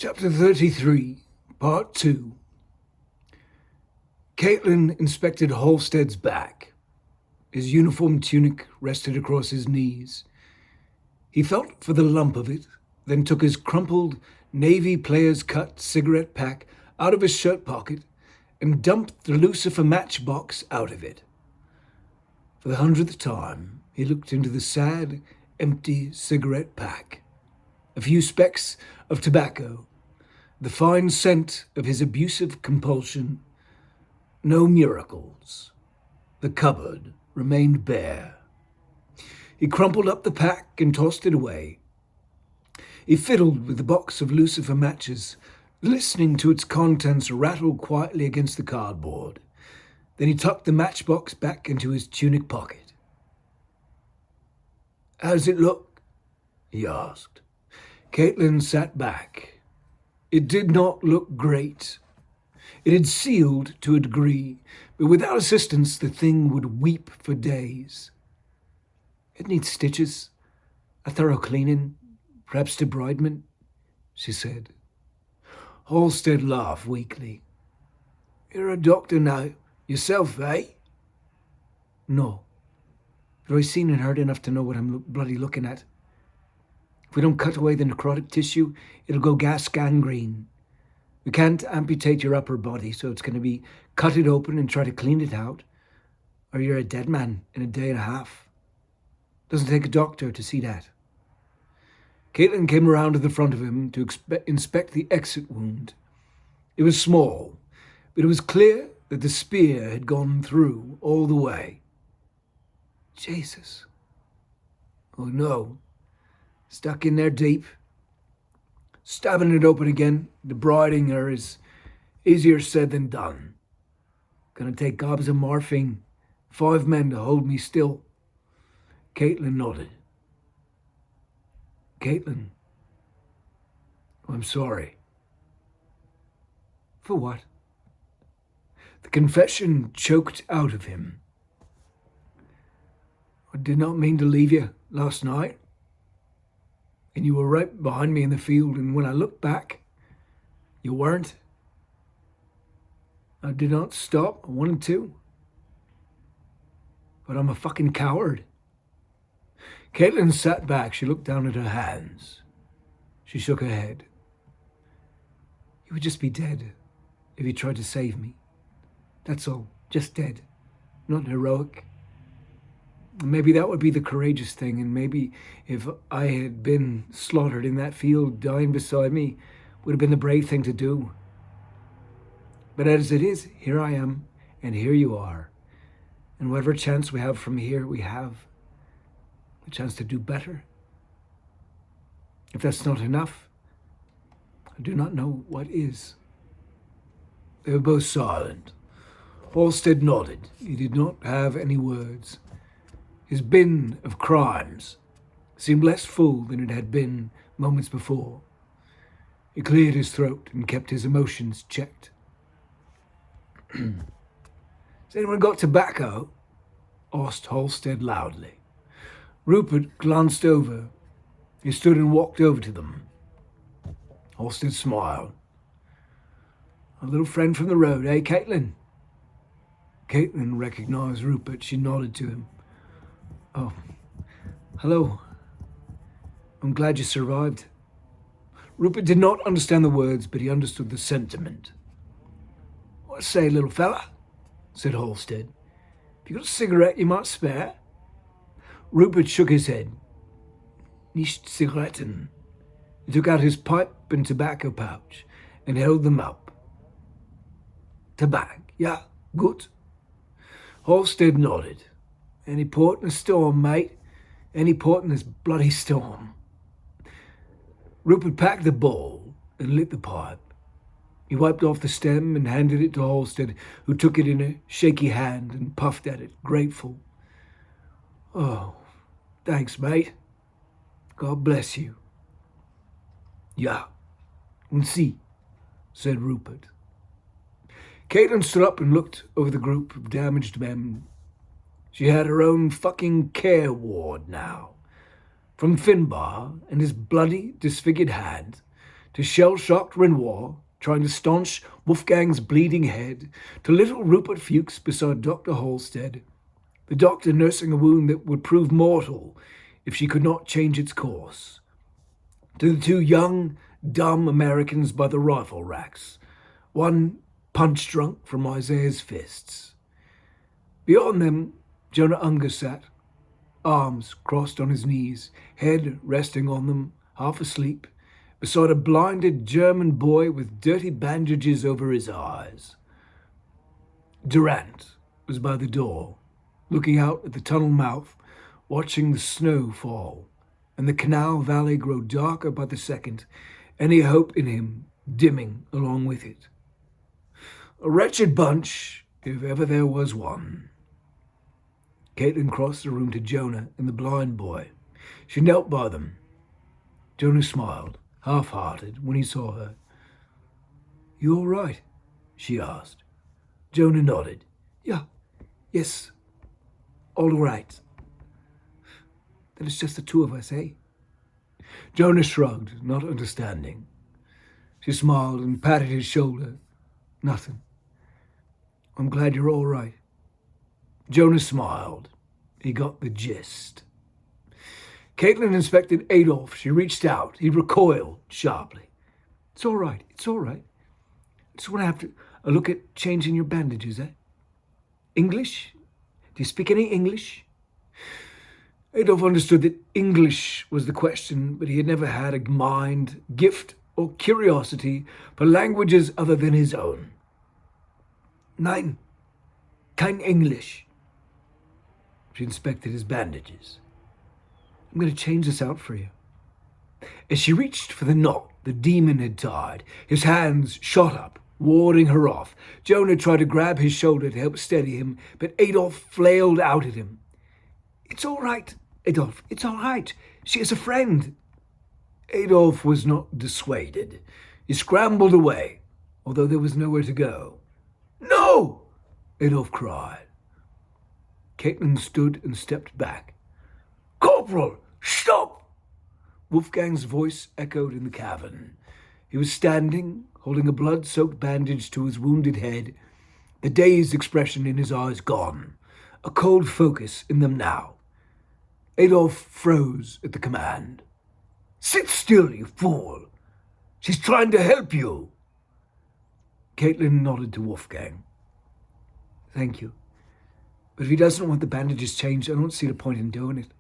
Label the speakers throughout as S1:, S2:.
S1: Chapter 33, Part 2. Caitlin inspected Halstead's back. His uniform tunic rested across his knees. He felt for the lump of it, then took his crumpled Navy player's cut cigarette pack out of his shirt pocket and dumped the lucifer matchbox out of it. For the 100th time, he looked into the sad, empty cigarette pack. A few specks of tobacco, the fine scent of his abusive compulsion. No miracles. The cupboard remained bare. He crumpled up the pack and tossed it away. He fiddled with the box of lucifer matches, listening to its contents rattle quietly against the cardboard. Then he tucked the matchbox back into his tunic pocket. "How does it look?" he asked. Caitlin sat back. It did not look great. It had sealed to a degree, but without assistance the thing would weep for days. "It needs stitches, a thorough cleaning, perhaps debridement," she said. Halstead laughed weakly. "You're a doctor now, yourself, eh?" "No, but I've seen and heard enough to know what I'm bloody looking at. If we don't cut away the necrotic tissue, it'll go gas gangrene. We can't amputate your upper body, so it's going to be cut it open and try to clean it out, or you're a dead man in a day and a half. Doesn't take a doctor to see that." Caitlin came around to the front of him to inspect the exit wound. It was small, but it was clear that the spear had gone through all the way. Jesus. Oh no. Stuck in there deep. Stabbing it open again, debriding her is easier said than done. Gonna take gobs of morphine, 5 men to hold me still. Caitlin nodded. "Caitlin, I'm sorry." "For what?" The confession choked out of him. "I did not mean to leave you last night. And you were right behind me in the field, and when I looked back, you weren't. I did not stop. I wanted to. But I'm a fucking coward." Caitlin sat back. She looked down at her hands. She shook her head. "You would just be dead if you tried to save me. That's all. Just dead. Not heroic. Maybe that would be the courageous thing, and maybe if I had been slaughtered in that field, dying beside me would have been the brave thing to do. But as it is, here I am, and here you are. And whatever chance we have from here, we have a chance to do better. If that's not enough, I do not know what is." They were both silent. Halstead nodded. He did not have any words. His bin of crimes seemed less full than it had been moments before. He cleared his throat and kept his emotions checked. "Has anyone got tobacco?" asked Halstead loudly. Rupert glanced over. He stood and walked over to them. Halstead smiled. "A little friend from the road, eh, Caitlin?" Caitlin recognized Rupert. She nodded to him. "Oh, hello. I'm glad you survived." Rupert did not understand the words, but he understood the sentiment. "What say, little fella?" said Halstead. "Have you got a cigarette you might spare?" Rupert shook his head. "Nicht Zigaretten." He took out his pipe and tobacco pouch and held them up. "Tobacco, yeah, good." Halstead nodded. "Any port in a storm, mate. Any port in this bloody storm." Rupert packed the bowl and lit the pipe. He wiped off the stem and handed it to Halstead, who took it in a shaky hand and puffed at it, grateful. "Oh, thanks, mate. God bless you." "Ja, und Sie," said Rupert. Caitlin stood up and looked over the group of damaged men. She had her own fucking care ward now. From Finbar and his bloody, disfigured hand to shell-shocked Renoir, trying to staunch Wolfgang's bleeding head, to little Rupert Fuchs beside Dr. Halstead, the doctor nursing a wound that would prove mortal if she could not change its course, to the two young, dumb Americans by the rifle racks, one punch-drunk from Isaiah's fists. Beyond them, Jonah Unger sat, arms crossed on his knees, head resting on them, half asleep, beside a blinded German boy with dirty bandages over his eyes. Durant was by the door, looking out at the tunnel mouth, watching the snow fall, and the canal valley grow darker by the second, any hope in him dimming along with it. A wretched bunch, if ever there was one. Caitlin crossed the room to Jonah and the blind boy. She knelt by them. Jonah smiled, half-hearted, when he saw her. "You all right?" she asked. Jonah nodded. Yes, all right. Then it's just the two of us, eh?" Jonah shrugged, not understanding. She smiled and patted his shoulder. "Nothing. I'm glad you're all right." Jonah smiled. He got the gist. Caitlin inspected Adolf. She reached out. He recoiled sharply. It's all right. I just want to have a look at changing your bandages, eh? English? Do you speak any English?" Adolf understood that English was the question, but he had never had a mind, gift, or curiosity for languages other than his own. "Nein, kein English." She inspected his bandages. "I'm going to change this out for you." As she reached for the knot the demon had tied, his hands shot up, warding her off. Jonah tried to grab his shoulder to help steady him, but Adolf flailed out at him. "It's all right, Adolf. It's all right. She is a friend." Adolf was not dissuaded. He scrambled away, although there was nowhere to go. "No!" Adolf cried. Caitlin stood and stepped back. "Corporal, stop!" Wolfgang's voice echoed in the cavern. He was standing, holding a blood-soaked bandage to his wounded head, the dazed expression in his eyes gone, a cold focus in them now. Adolf froze at the command. "Sit still, you fool! She's trying to help you!" Caitlin nodded to Wolfgang. "Thank you. But if he doesn't want the bandages changed, I don't see the point in doing it.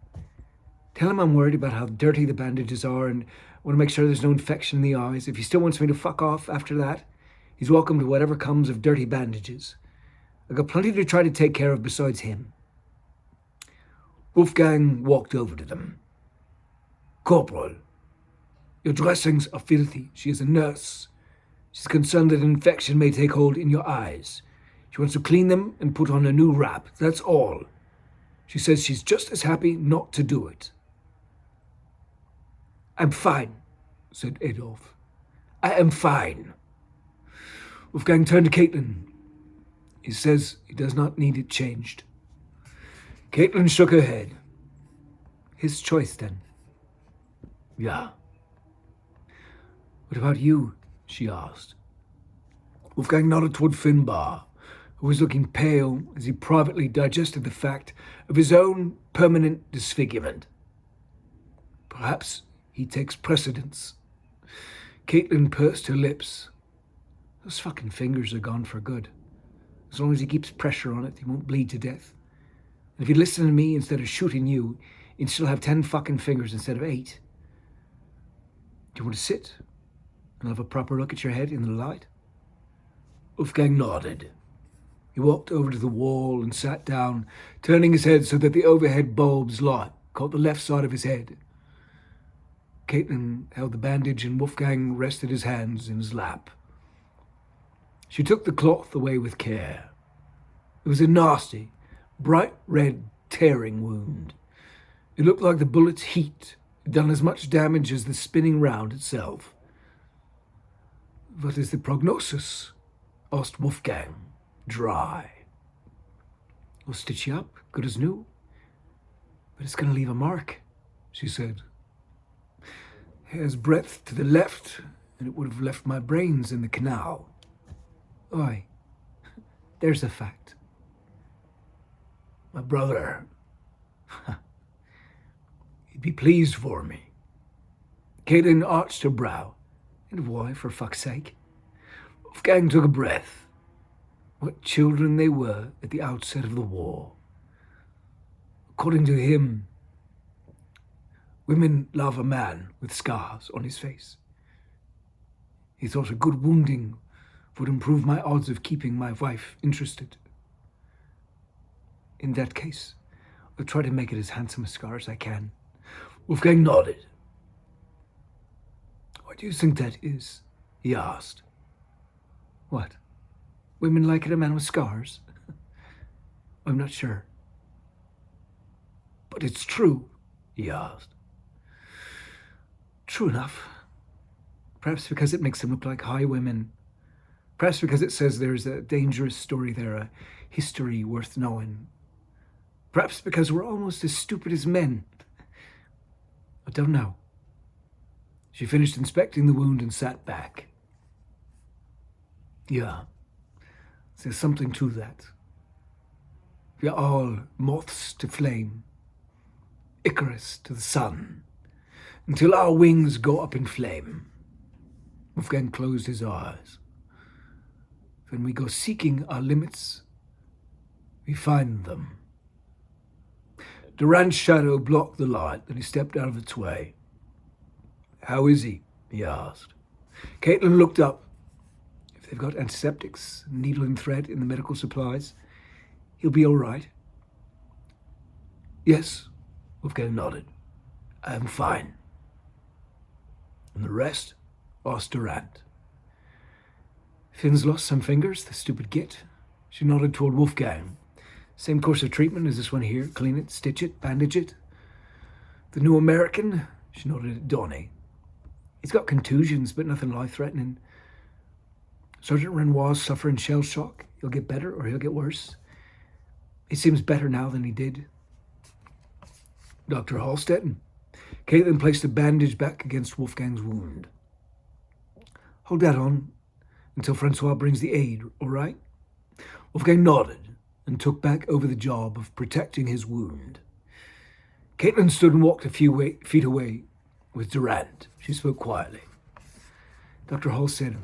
S1: Tell him I'm worried about how dirty the bandages are and want to make sure there's no infection in the eyes. If he still wants me to fuck off after that, he's welcome to whatever comes of dirty bandages. I've got plenty to try to take care of besides him." Wolfgang walked over to them. "Corporal, your dressings are filthy. She is a nurse. She's concerned that an infection may take hold in your eyes. She wants to clean them and put on a new wrap. That's all. She says she's just as happy not to do it." "I'm fine," said Adolf. "I am fine." Wolfgang turned to Caitlin. "He says he does not need it changed." Caitlin shook her head. "His choice, then." "Yeah." "What about you?" she asked. Wolfgang nodded toward Finbar, who was looking pale as he privately digested the fact of his own permanent disfigurement. "Perhaps he takes precedence." Caitlin pursed her lips. "Those fucking fingers are gone for good. As long as he keeps pressure on it, he won't bleed to death. And if he'd listen to me instead of shooting you, he'd still have 10 fucking fingers instead of 8. Do you want to sit and have a proper look at your head in the light?" Wolfgang nodded. He walked over to the wall and sat down, turning his head so that the overhead bulb's light caught the left side of his head. Caitlin held the bandage and Wolfgang rested his hands in his lap. She took the cloth away with care. It was a nasty, bright red, tearing wound. It looked like the bullet's heat had done as much damage as the spinning round itself. "What is the prognosis?" asked Wolfgang, dry. "We'll stitch you up, good as new. But it's going to leave a mark," she said. "Hair's breadth to the left and it would have left my brains in the canal. Aye, there's a fact. My brother, he'd be pleased for me. Caitlin arched her brow. And why, for fuck's sake? Wolfgang took a breath. What children they were at the outset of the war. According to him, women love a man with scars on his face. He thought a good wounding would improve my odds of keeping my wife interested. In that case, I'll try to make it as handsome a scar as I can. Wolfgang nodded. Why do you think that is? He asked. What? Women like it a man with scars? I'm not sure. But it's true, he asked. True enough. Perhaps because it makes them look like high women. Perhaps because it says there's a dangerous story there, a history worth knowing. Perhaps because we're almost as stupid as men. I don't know. She finished inspecting the wound and sat back. Yeah, there's something to that. We're all moths to flame, Icarus to the sun, until our wings go up in flame. Wolfgang closed his eyes. When we go seeking our limits, we find them. Durant's shadow blocked the light, then he stepped out of its way. How is he? He asked. Caitlin looked up. If they've got antiseptics, needle and thread in the medical supplies, he'll be all right. Yes, Wolfgang nodded. I'm fine. And the rest? Asked Durant. Finn's lost some fingers, the stupid git. She nodded toward Wolfgang. Same course of treatment as this one here. Clean it, stitch it, bandage it. The new American? She nodded at Donnie. He's got contusions, but nothing life-threatening. Sergeant Renoir's suffering shell shock. He'll get better or he'll get worse. He seems better now than he did. Dr. Hallstetten. Caitlin placed a bandage back against Wolfgang's wound. Hold that on until Francois brings the aid, all right? Wolfgang nodded and took back over the job of protecting his wound. Caitlin stood and walked a few feet away with Durant. She spoke quietly. Dr. Hall said,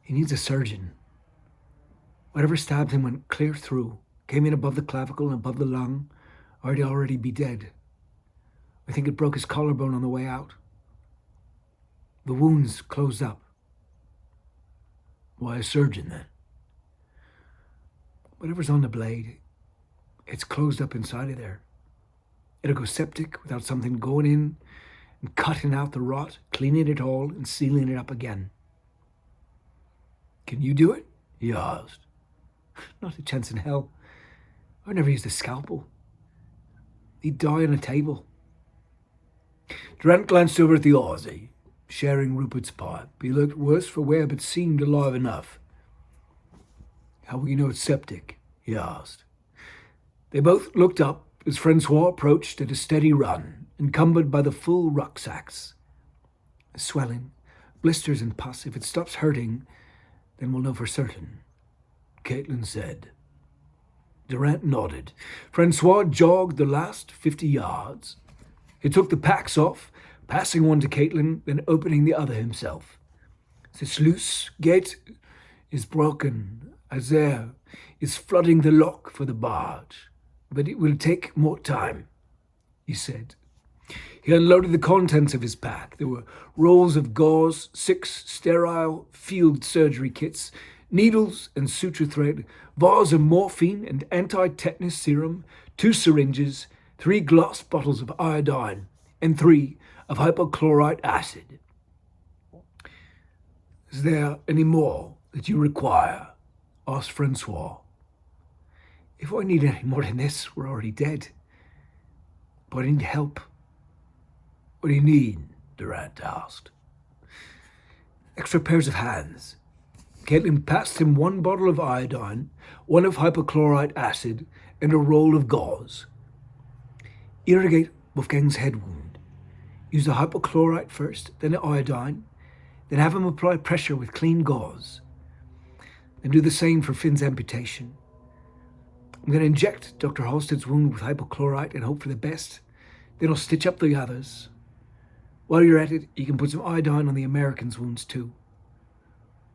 S1: he needs a surgeon. Whatever stabbed him went clear through, came in above the clavicle and above the lung, or he'd already be dead. I think it broke his collarbone on the way out. The wounds closed up. Why a surgeon then? Whatever's on the blade, it's closed up inside of there. It'll go septic without something going in and cutting out the rot, cleaning it all and sealing it up again. Can you do it? He asked. Not a chance in hell. I never used a scalpel. He'd die on a table. Durant glanced over at the Aussie, sharing Rupert's pipe. He looked worse for wear, but seemed alive enough. How will you know it's septic? He asked. They both looked up as Francois approached at a steady run, encumbered by the full rucksacks. Swelling, blisters and pus. If it stops hurting, then we'll know for certain, Caitlin said. Durant nodded. Francois jogged the last 50 yards. He took the packs off, passing one to Caitlin, then opening the other himself. The sluice gate is broken. Azer is flooding the lock for the barge, but it will take more time, he said. He unloaded the contents of his pack. There were rolls of gauze, 6 sterile field surgery kits, needles and suture thread, vials of morphine and anti-tetanus serum, 2 syringes, 3 glass bottles of iodine, and 3 of hypochlorite acid. Is there any more that you require? Asked Francois. If I need any more than this, we're already dead. But I need help. What do you need? Durant asked. Extra pairs of hands. Caitlin passed him 1 bottle of iodine, 1 of hypochlorite acid, and a roll of gauze. Irrigate Wolfgang's head wound. Use the hypochlorite first, then the iodine, then have him apply pressure with clean gauze. Then do the same for Finn's amputation. I'm going to inject Dr. Halstead's wound with hypochlorite and hope for the best. Then I'll stitch up the others. While you're at it, you can put some iodine on the American's wounds too.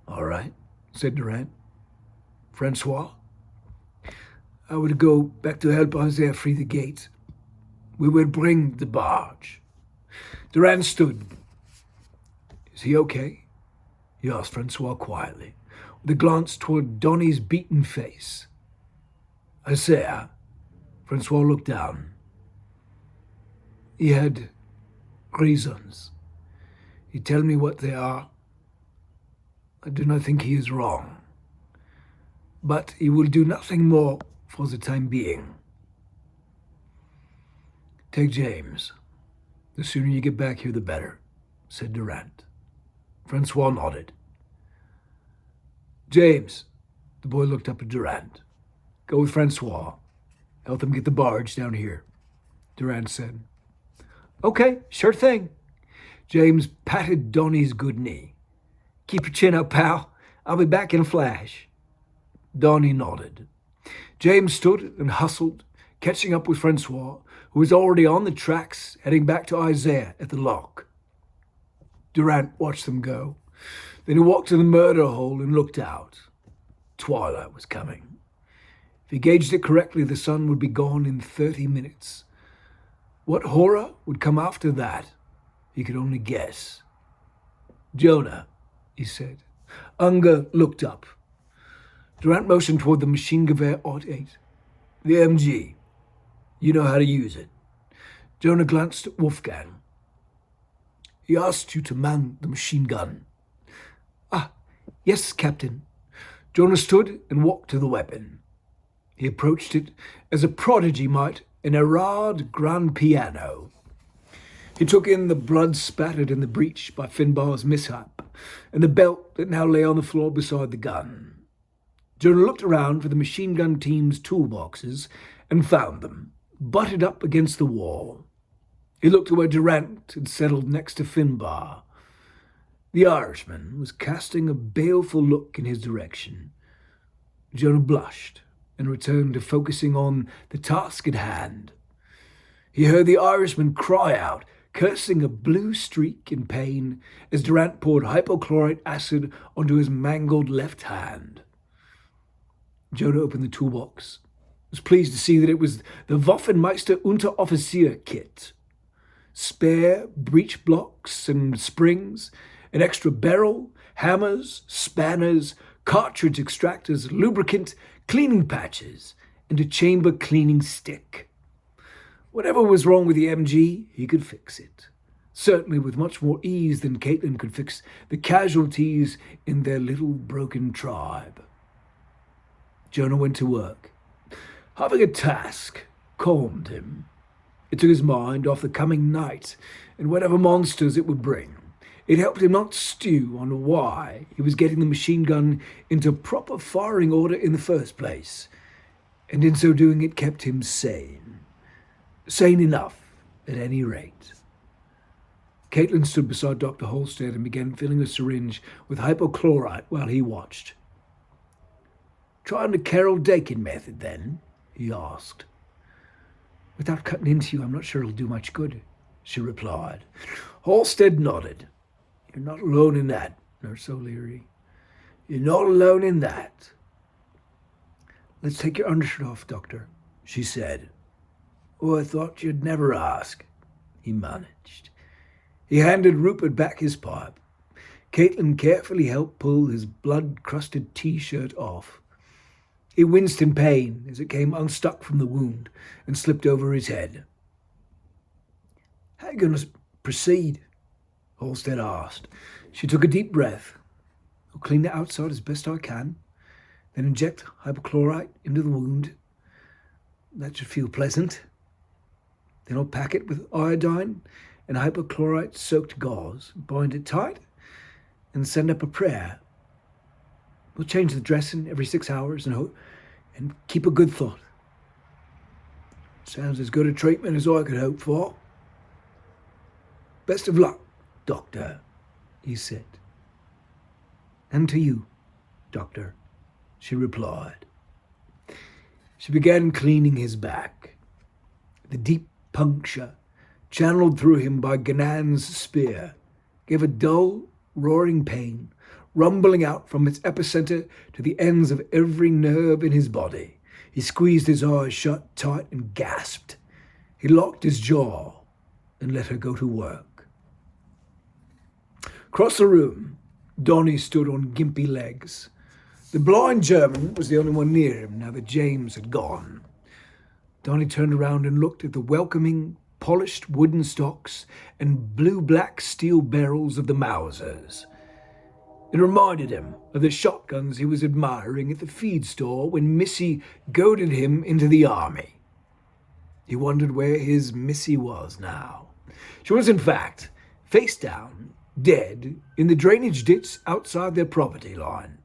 S1: All right, said Durant. Francois? I would go back to help Isaiah free the gate. We will bring the barge. Durant stood. Is he okay? He asked Francois quietly, with a glance toward Donnie's beaten face. Isaiah? Francois looked down. He had reasons. You tell me what they are. I do not think he is wrong. But he will do nothing more for the time being. Take James. The sooner you get back here, the better, said Durant. Francois nodded. James, the boy looked up at Durant. Go with Francois. Help them get the barge down here, Durant said. Okay, sure thing. James patted Donnie's good knee. Keep your chin up, pal. I'll be back in a flash. Donnie nodded. James stood and hustled, catching up with Francois, who was already on the tracks, heading back to Isaiah at the lock. Durant watched them go. Then he walked to the murder hole and looked out. Twilight was coming. If he gauged it correctly, the sun would be gone in 30 minutes. What horror would come after that, he could only guess. Jonah, he said. Unger looked up. Durant motioned toward the machine gewehr .8. The MG. You know how to use it. Jonah glanced at Wolfgang. He asked you to man the machine gun. Ah, yes, Captain. Jonah stood and walked to the weapon. He approached it as a prodigy might an Erard grand piano. He took in the blood spattered in the breach by Finbar's mishap and the belt that now lay on the floor beside the gun. Jonah looked around for the machine gun team's toolboxes and found them, butted up against the wall. He looked to where Durant had settled next to Finbar. The Irishman was casting a baleful look in his direction. Jonah blushed and returned to focusing on the task at hand. He heard the Irishman cry out, cursing a blue streak in pain as Durant poured hypochlorite acid onto his mangled left hand. Jonah opened the toolbox. Was pleased to see that it was the Waffenmeister Unteroffizier kit. Spare breech blocks and springs, an extra barrel, hammers, spanners, cartridge extractors, lubricant, cleaning patches, and a chamber cleaning stick. Whatever was wrong with the MG, he could fix it. Certainly with much more ease than Caitlin could fix the casualties in their little broken tribe. Jonah went to work. Having a task calmed him. It took his mind off the coming night and whatever monsters it would bring. It helped him not stew on why he was getting the machine gun into proper firing order in the first place. And in so doing, it kept him sane. Sane enough, at any rate. Caitlin stood beside Dr. Halstead and began filling a syringe with hypochlorite while he watched. Trying the Carol Dakin method, then? He asked. Without cutting into you, I'm not sure it'll do much good, she replied. Halstead nodded. You're not alone in that, Nurse O'Leary. You're not alone in that. Let's take your undershirt off, Doctor, she said. Oh, I thought you'd never ask, he managed. He handed Rupert back his pipe. Caitlin carefully helped pull his blood-crusted T-shirt off. He winced in pain as it came unstuck from the wound and slipped over his head. How are you going to proceed? Halstead asked. She took a deep breath. I'll clean the outside as best I can, then inject hypochlorite into the wound. That should feel pleasant. Then I'll pack it with iodine and hypochlorite-soaked gauze, bind it tight, and send up a prayer. We'll change the dressing every 6 hours and keep a good thought. Sounds as good a treatment as I could hope for. Best of luck, Doctor, he said. And to you, Doctor, she replied. She began cleaning his back. The deep puncture, channeled through him by Ganan's spear, gave a dull, roaring pain, rumbling out from its epicenter to the ends of every nerve in his body. He squeezed his eyes shut tight and gasped. He locked his jaw and let her go to work. Across the room, Donnie stood on gimpy legs. The blind German was the only one near him now that James had gone. Donnie turned around and looked at the welcoming, polished wooden stocks and blue-black steel barrels of the Mausers. It reminded him of the shotguns he was admiring at the feed store when Missy goaded him into the army. He wondered where his Missy was now. She was, in fact, face down, dead, in the drainage ditch outside their property line,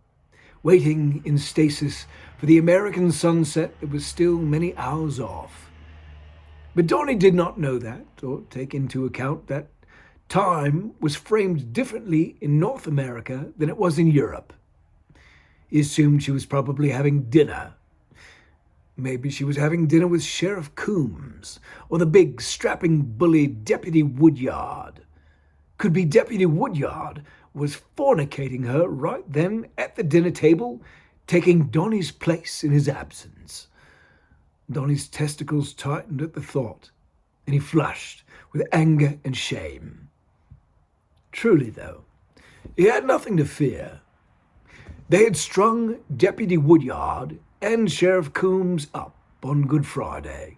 S1: waiting in stasis for the American sunset that was still many hours off. But Donnie did not know that, or take into account that time was framed differently in North America than it was in Europe. He assumed she was probably having dinner. Maybe she was having dinner with Sheriff Coombs, or the big, strapping bully Deputy Woodyard. Could be Deputy Woodyard was fornicating her right then at the dinner table, taking Donnie's place in his absence. Donnie's testicles tightened at the thought, and he flushed with anger and shame. Truly, though, he had nothing to fear. They had strung Deputy Woodyard and Sheriff Coombs up on Good Friday.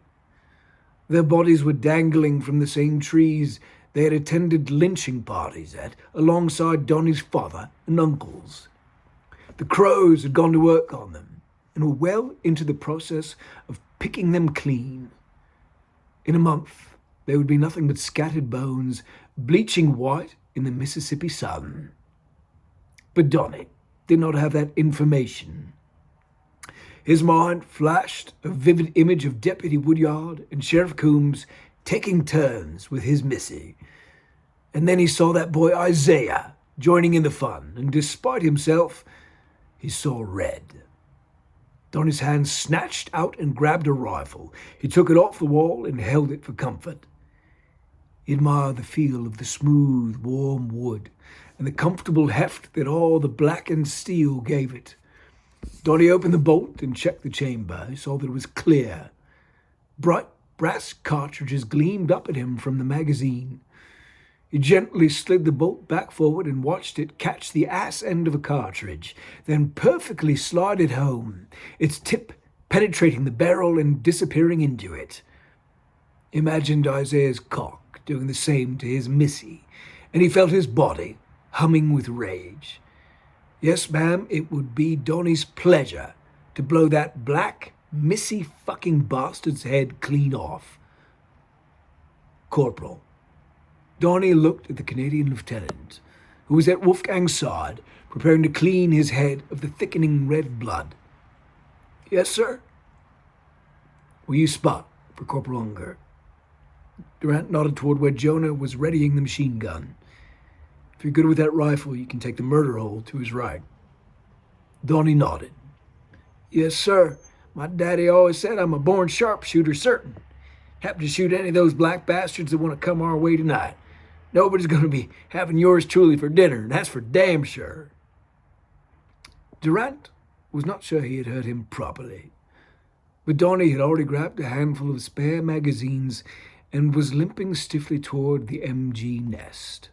S1: Their bodies were dangling from the same trees they had attended lynching parties at, alongside Donnie's father and uncles. The crows had gone to work on them and were well into the process of picking them clean. In a month, there would be nothing but scattered bones, bleaching white in the Mississippi sun. But Donnie did not have that information. His mind flashed a vivid image of Deputy Woodyard and Sheriff Coombs taking turns with his Missy. And then he saw that boy Isaiah joining in the fun, and despite himself, he saw red. Donnie's hand snatched out and grabbed a rifle. He took it off the wall and held it for comfort. He admired the feel of the smooth, warm wood and the comfortable heft that all the blackened steel gave it. Donnie opened the bolt and checked the chamber. He saw that it was clear. Bright brass cartridges gleamed up at him from the magazine. He gently slid the bolt back forward and watched it catch the ass end of a cartridge, then perfectly slide it home, its tip penetrating the barrel and disappearing into it. He imagined Isaiah's cock doing the same to his Missy, and he felt his body humming with rage. Yes, ma'am, it would be Donnie's pleasure to blow that black Missy fucking bastard's head clean off. Corporal. Donnie looked at the Canadian lieutenant, who was at Wolfgang's side, preparing to clean his head of the thickening red blood. Yes, sir? Will you spot for Corporal Unger? Durant nodded toward where Jonah was readying the machine gun. If you're good with that rifle, you can take the murder hole to his right. Donnie nodded. Yes, sir. My daddy always said I'm a born sharpshooter, certain. Happen to shoot any of those black bastards that want to come our way tonight. Nobody's going to be having yours truly for dinner, and that's for damn sure. Durant was not sure he had heard him properly, but Donnie had already grabbed a handful of spare magazines and was limping stiffly toward the MG nest.